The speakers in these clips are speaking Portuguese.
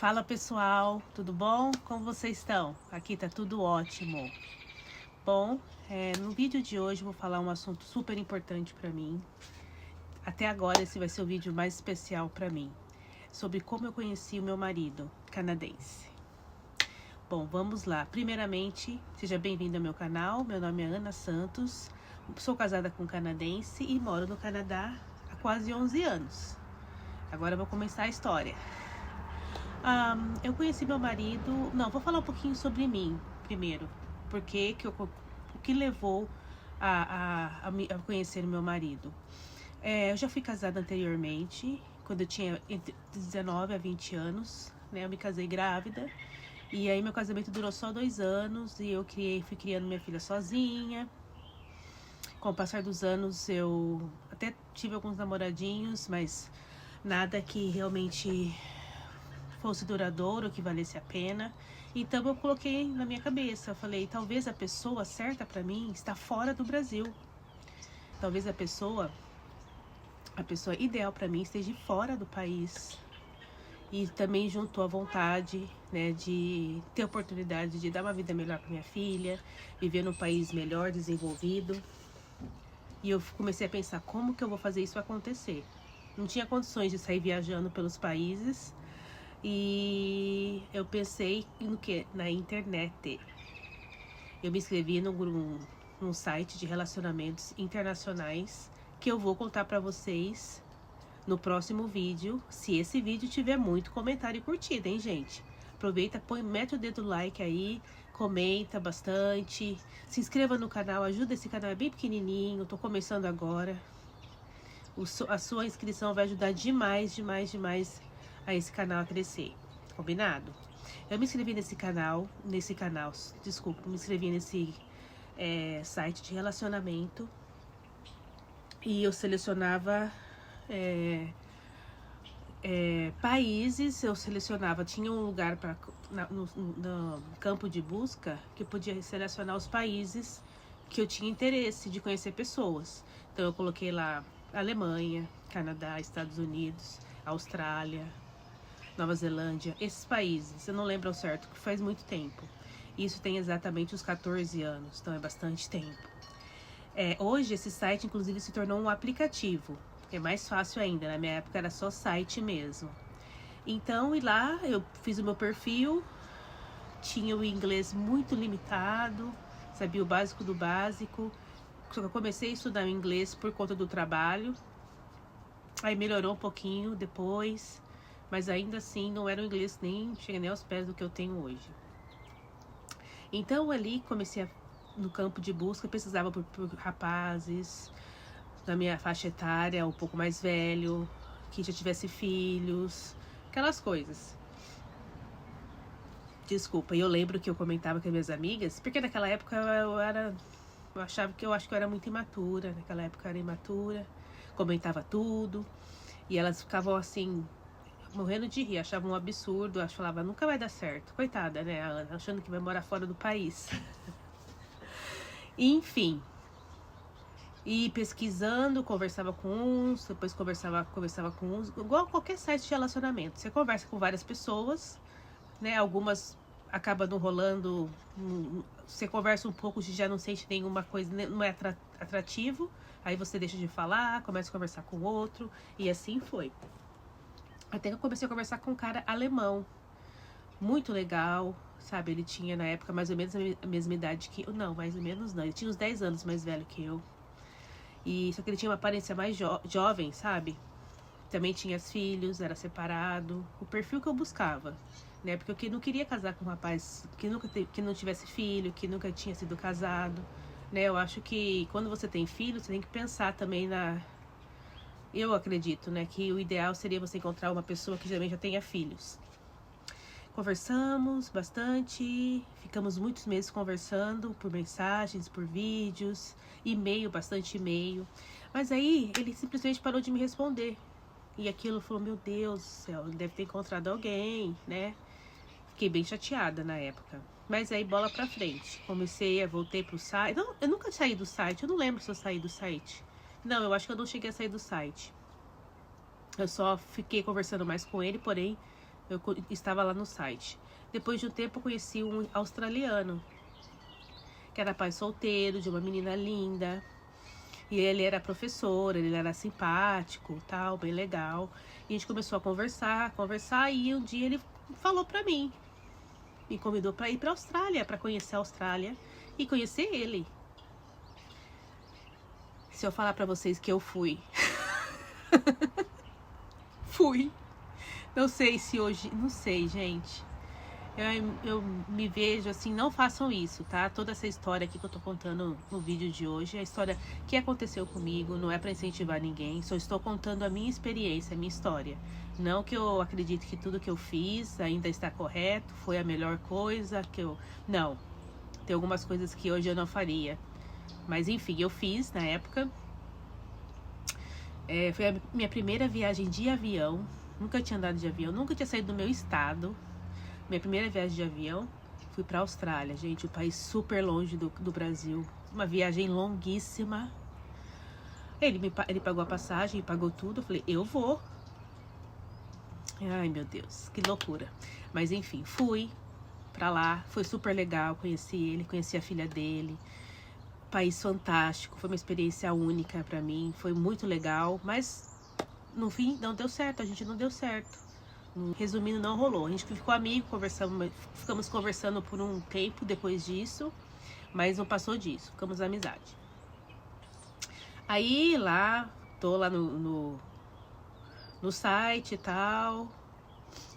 Fala pessoal, tudo bom? Como vocês estão? Aqui tá tudo ótimo. Bom, no vídeo de hoje eu vou falar um assunto super importante para mim. Até agora esse vai ser o vídeo mais especial para mim, sobre como eu conheci o meu marido canadense. Bom, vamos lá. Primeiramente, seja bem-vindo ao meu canal. Meu nome é Ana Santos, sou casada com um canadense e moro no Canadá há quase 11 anos. Agora eu vou começar a história. Eu conheci meu marido... Não, vou falar um pouquinho sobre mim primeiro. O que levou a conhecer meu marido. Eu já fui casada anteriormente, quando eu tinha entre 19 a 20 anos. Né, eu me casei grávida. E aí meu casamento durou só 2 anos. E eu fui criando minha filha sozinha. Com o passar dos anos eu até tive alguns namoradinhos, mas nada que realmente fosse duradouro, que valesse a pena. Então eu coloquei na minha cabeça, eu falei, talvez a pessoa certa para mim está fora do Brasil. Talvez a pessoa ideal para mim esteja fora do país. E também juntou a vontade, né, de ter a oportunidade de dar uma vida melhor para minha filha, viver num país melhor, desenvolvido. E eu comecei a pensar, como que eu vou fazer isso acontecer? Não tinha condições de sair viajando pelos países. E eu pensei no que? Na internet. Eu me inscrevi num site de relacionamentos internacionais, que eu vou contar pra vocês no próximo vídeo, se esse vídeo tiver muito comentário e curtida, hein, gente? Aproveita, mete o dedo like aí, comenta bastante, se inscreva no canal, ajuda, esse canal é bem pequenininho, tô começando agora. A sua inscrição vai ajudar demais a esse canal a crescer, combinado? Eu me inscrevi nesse site de relacionamento e eu selecionava países, tinha um lugar no campo de busca que eu podia selecionar os países que eu tinha interesse de conhecer pessoas. Então eu coloquei lá Alemanha, Canadá, Estados Unidos, Austrália, Nova Zelândia, esses países. Eu não lembro ao certo, que faz muito tempo. Isso tem exatamente uns 14 anos, então é bastante tempo. Hoje esse site inclusive se tornou um aplicativo, é mais fácil ainda, na minha época era só site mesmo. Então, e lá eu fiz o meu perfil, tinha o inglês muito limitado, sabia o básico do básico. Eu comecei a estudar o inglês por conta do trabalho, aí melhorou um pouquinho depois, mas ainda assim não era um inglês chega nem aos pés do que eu tenho hoje. Então ali comecei no campo de busca, pesquisava por rapazes na minha faixa etária, um pouco mais velho, que já tivesse filhos, aquelas coisas. Desculpa, eu lembro que eu comentava com as minhas amigas, porque naquela época eu acho que eu era muito imatura, naquela época eu era imatura, comentava tudo, e elas ficavam assim, morrendo de rir, achavam um absurdo, falava, nunca vai dar certo, coitada, né, a Ana, achando que vai morar fora do país. Enfim, e pesquisando, conversava com uns, depois conversava com uns, igual qualquer site de relacionamento, você conversa com várias pessoas, né, algumas acaba não rolando, você conversa um pouco, já não sente nenhuma coisa, não é atrativo, aí você deixa de falar, começa a conversar com outro, e assim foi. Até que eu comecei a conversar com um cara alemão, muito legal, sabe, ele tinha na época mais ou menos a mesma idade que eu, não, mais ou menos não, ele tinha uns 10 anos mais velho que eu, e só que ele tinha uma aparência mais jovem, sabe, também tinha filhos, era separado, o perfil que eu buscava, né, porque eu não queria casar com um rapaz que não tivesse filho, que nunca tinha sido casado, né, eu acho que quando você tem filho, você tem que pensar também eu acredito, né, que o ideal seria você encontrar uma pessoa que também já tenha filhos. Conversamos bastante, ficamos muitos meses conversando por mensagens, por vídeos, bastante e-mail, mas aí ele simplesmente parou de me responder. E aquilo falou, meu Deus do céu, ele deve ter encontrado alguém, né? Fiquei bem chateada na época. Mas aí, bola pra frente. Voltei pro site. Não, eu nunca saí do site, eu não lembro se eu saí do site. Não, eu acho que eu não cheguei a sair do site. Eu só fiquei conversando mais com ele, porém, estava lá no site. Depois de um tempo eu conheci um australiano, que era pai solteiro, de uma menina linda. E ele era professor, ele era simpático, tal, bem legal. E a gente começou a conversar, e um dia ele falou pra mim, me convidou para ir pra Austrália, para conhecer a Austrália e conhecer ele. Se eu falar pra vocês que eu fui, fui. Não sei se hoje, não sei, gente. Eu me vejo assim, não façam isso, tá? Toda essa história aqui que eu tô contando no vídeo de hoje é a história que aconteceu comigo, não é pra incentivar ninguém, só estou contando a minha experiência, a minha história. Não que eu acredite que tudo que eu fiz ainda está correto, foi a melhor coisa que eu... Não, tem algumas coisas que hoje eu não faria. Mas enfim, eu fiz na época. Foi a minha primeira viagem de avião, nunca tinha andado de avião, nunca tinha saído do meu estado. Minha primeira viagem de avião, fui pra Austrália, gente, um país super longe do Brasil. Uma viagem longuíssima. Ele pagou a passagem, pagou tudo. Eu falei, eu vou. Ai, meu Deus, que loucura. Mas enfim, fui pra lá, foi super legal, conheci ele, conheci a filha dele. País fantástico, foi uma experiência única pra mim, foi muito legal, mas no fim não deu certo, a gente não deu certo. Resumindo, não rolou. A gente ficou amigo, ficamos conversando por um tempo depois disso, mas não passou disso, ficamos amizade. Aí tô lá no site e tal,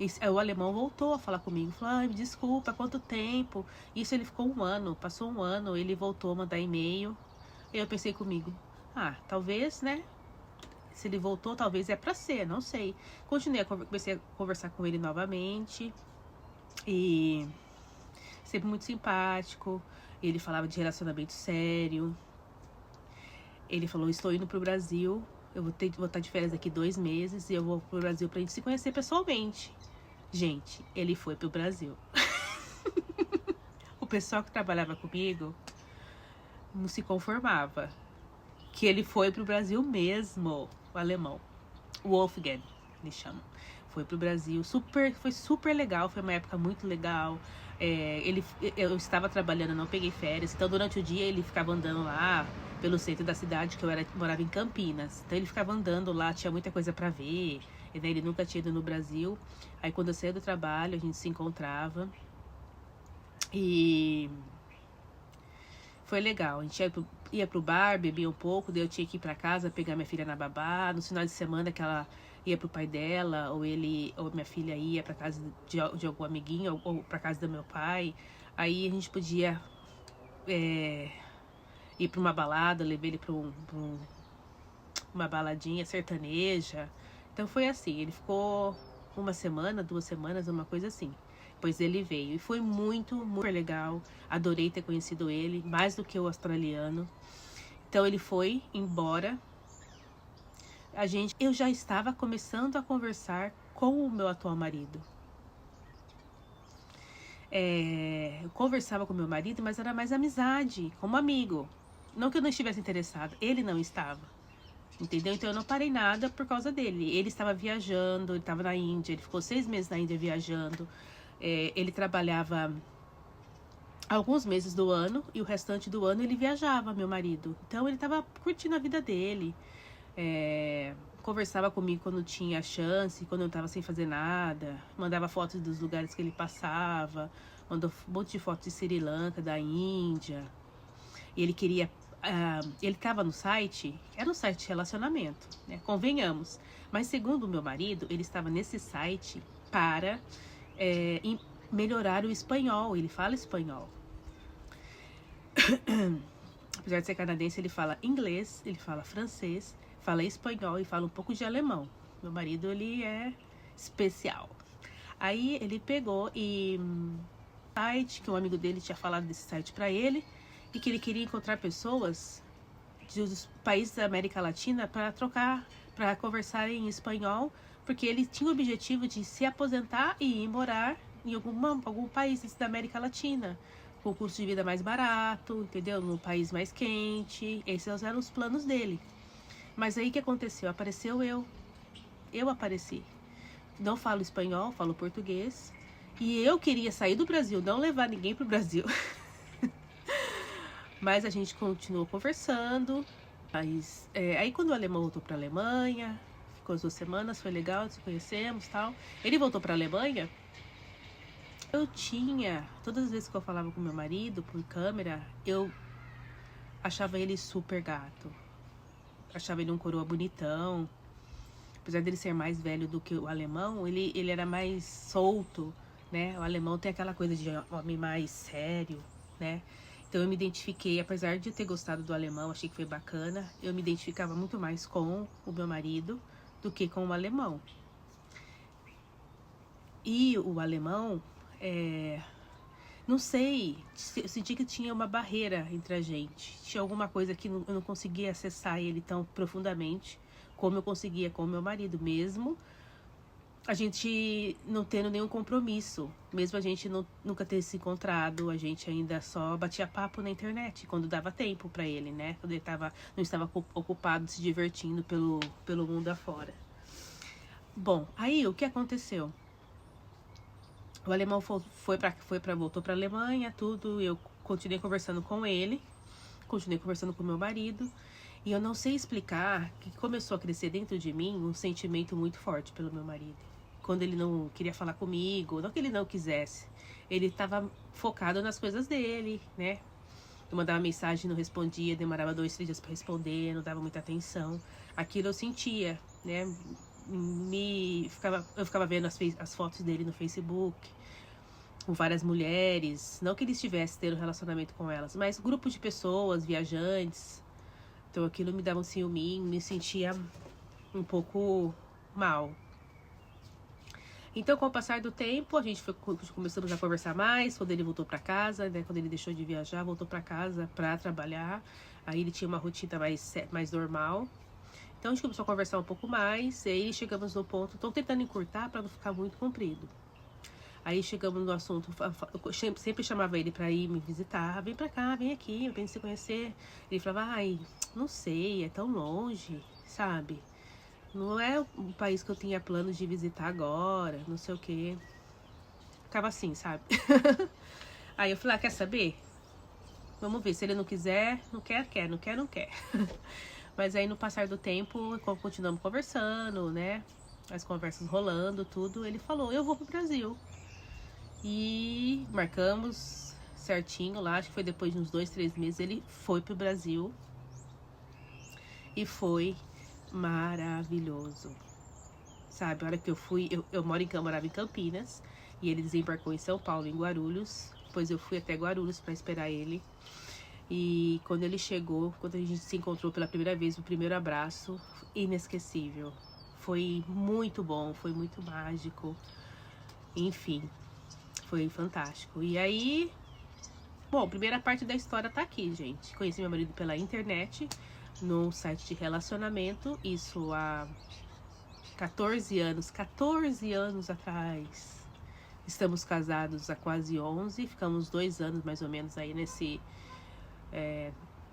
e o alemão voltou a falar comigo, falou, ai, desculpa, quanto tempo? Isso ele ficou um ano, passou um ano, ele voltou a mandar e-mail. Eu pensei comigo, talvez, né? Se ele voltou, talvez é pra ser, não sei. Comecei a conversar com ele novamente. E sempre muito simpático. Ele falava de relacionamento sério. Ele falou, estou indo pro Brasil. Eu vou estar de férias daqui 2 meses. E eu vou pro Brasil pra gente se conhecer pessoalmente. Gente, ele foi pro Brasil. O pessoal que trabalhava comigo não se conformava. Que ele foi pro Brasil mesmo. O alemão, Wolfgang, eles chamam. Foi pro Brasil, foi super legal, foi uma época muito legal. Eu estava trabalhando, não peguei férias, então durante o dia ele ficava andando lá pelo centro da cidade, que morava em Campinas. Então ele ficava andando lá, tinha muita coisa para ver. E daí ele nunca tinha ido no Brasil. Aí quando eu saía do trabalho, a gente se encontrava. E foi legal, a gente ia pro bar, bebia um pouco, daí eu tinha que ir pra casa, pegar minha filha na babá. No final de semana que ela ia pro pai dela, ou minha filha ia pra casa de algum amiguinho, ou pra casa do meu pai. Aí a gente podia ir pra uma balada, levei ele pra uma baladinha sertaneja. Então foi assim, ele ficou 1 semana, 2 semanas, uma coisa assim. Depois ele veio e foi muito, muito legal. Adorei ter conhecido ele, mais do que o australiano. Então ele foi embora. Eu já estava começando a conversar com o meu atual marido. Eu conversava com o meu marido, mas era mais amizade, como amigo. Não que eu não estivesse interessada, ele não estava. Entendeu? Então eu não parei nada por causa dele. Ele estava viajando, ele estava na Índia, ele ficou 6 meses na Índia viajando. Ele trabalhava alguns meses do ano e o restante do ano ele viajava, meu marido. Então ele estava curtindo a vida dele. Conversava comigo quando tinha chance, quando eu estava sem fazer nada. Mandava fotos dos lugares que ele passava. Mandou um monte de fotos de Sri Lanka, da Índia. E ele queria... ele estava no site, era um site de relacionamento, né? Convenhamos. Mas segundo o meu marido, ele estava nesse site para... melhorar o espanhol, ele fala espanhol. Apesar de ser canadense, ele fala inglês, ele fala francês, fala espanhol e fala um pouco de alemão. Meu marido, ele é especial. Aí ele pegou site, que um amigo dele tinha falado desse site pra ele, e que ele queria encontrar pessoas dos países da América Latina para para conversar em espanhol, porque ele tinha o objetivo de se aposentar e ir morar em algum país da América Latina, com custo de vida mais barato, entendeu? Num país mais quente. Esses eram os planos dele. Mas aí o que aconteceu? Apareceu eu. Eu apareci. não falo espanhol, falo português. E eu queria sair do Brasil, não levar ninguém pro Brasil. Mas a gente continuou conversando. Mas, aí quando o alemão voltou pra Alemanha, ficou as 2 semanas, foi legal, nos conhecemos e tal. Ele voltou pra Alemanha. Eu tinha, todas as vezes que eu falava com meu marido por câmera, eu achava ele super gato. Achava ele um coroa bonitão. Apesar dele ser mais velho do que o alemão, ele era mais solto, né? O alemão tem aquela coisa de homem mais sério, né? Então eu me identifiquei, apesar de eu ter gostado do alemão, achei que foi bacana, eu me identificava muito mais com o meu marido do que com o alemão. E o alemão, não sei, eu senti que tinha uma barreira entre a gente. Tinha alguma coisa que eu não conseguia acessar ele tão profundamente como eu conseguia com o meu marido, mesmo a gente não tendo nenhum compromisso, mesmo a gente nunca ter se encontrado, a gente ainda só batia papo na internet, quando dava tempo pra ele, né? Quando ele não estava ocupado se divertindo pelo mundo afora. Bom, aí o que aconteceu? O alemão voltou pra Alemanha, tudo, eu continuei conversando com ele, continuei conversando com meu marido, e eu não sei explicar que começou a crescer dentro de mim um sentimento muito forte pelo meu marido. Quando ele não queria falar comigo, não que ele não quisesse, ele estava focado nas coisas dele, né? Eu mandava mensagem, não respondia, demorava 2, 3 dias para responder, não dava muita atenção. Aquilo eu sentia, né? Eu ficava vendo as fotos dele no Facebook, com várias mulheres, não que ele estivesse tendo relacionamento com elas, mas grupo de pessoas, viajantes. Então aquilo me dava um ciúminho, me sentia um pouco mal. Então, com o passar do tempo, a gente começamos a conversar mais. Quando ele voltou para casa, né? Quando ele deixou de viajar, voltou para casa para trabalhar. Aí ele tinha uma rotina mais normal. Então a gente começou a conversar um pouco mais. E aí chegamos no ponto, estou tentando encurtar para não ficar muito comprido. Aí chegamos no assunto, eu sempre chamava ele para ir me visitar. Vem para cá, vem aqui, eu tenho que se conhecer. Ele falava, ai, não sei, é tão longe, sabe? Não é um país que eu tinha planos de visitar agora, não sei o quê. Ficava assim, sabe? Aí eu falei, quer saber? Vamos ver, se ele não quiser, não quer, não quer, não quer. Mas aí no passar do tempo, continuamos conversando, né? As conversas rolando, tudo. Ele falou, eu vou pro Brasil. E marcamos certinho lá, acho que foi depois de uns 2, 3 meses, ele foi pro Brasil. E foi maravilhoso, sabe? A hora que eu fui, eu morava em Campinas e ele desembarcou em São Paulo, em Guarulhos. Depois eu fui até Guarulhos para esperar ele. E quando ele chegou, quando a gente se encontrou pela primeira vez, o primeiro abraço, inesquecível. Foi muito bom, foi muito mágico. Enfim, foi fantástico. E aí, bom, a primeira parte da história tá aqui, gente. Conheci meu marido pela internet, num site de relacionamento, isso há 14 anos atrás. Estamos casados há quase 11, ficamos 2 anos mais ou menos aí nesse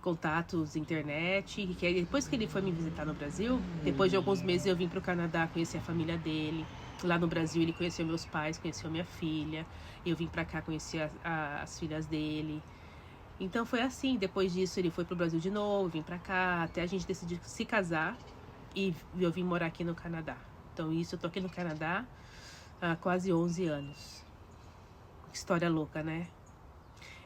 contatos, internet. Que depois que ele foi me visitar no Brasil, depois de alguns meses eu vim pro Canadá conhecer a família dele. Lá no Brasil ele conheceu meus pais, conheceu minha filha. Eu vim pra cá conhecer as filhas dele. Então foi assim, depois disso ele foi pro Brasil de novo, vim pra cá, até a gente decidir se casar e eu vim morar aqui no Canadá. Então isso, eu tô aqui no Canadá há quase 11 anos. História louca, né?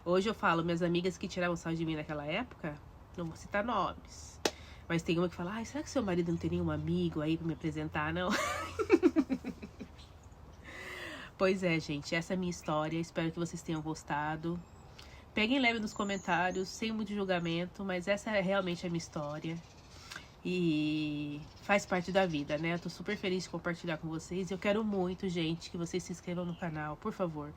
Hoje eu falo, minhas amigas que tiravam sarro de mim naquela época, não vou citar nomes, mas tem uma que fala, será que seu marido não tem nenhum amigo aí pra me apresentar, não? Pois é, gente, essa é a minha história, espero que vocês tenham gostado. Peguem leve nos comentários, sem muito julgamento, mas essa é realmente a minha história. E faz parte da vida, né? Eu tô super feliz de compartilhar com vocês. Eu quero muito, gente, que vocês se inscrevam no canal, por favor.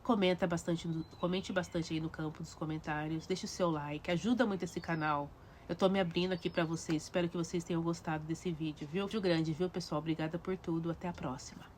Comente bastante aí no campo dos comentários. Deixe o seu like, ajuda muito esse canal. Eu tô me abrindo aqui pra vocês. Espero que vocês tenham gostado desse vídeo, viu? Beijo grande, viu, pessoal? Obrigada por tudo. Até a próxima.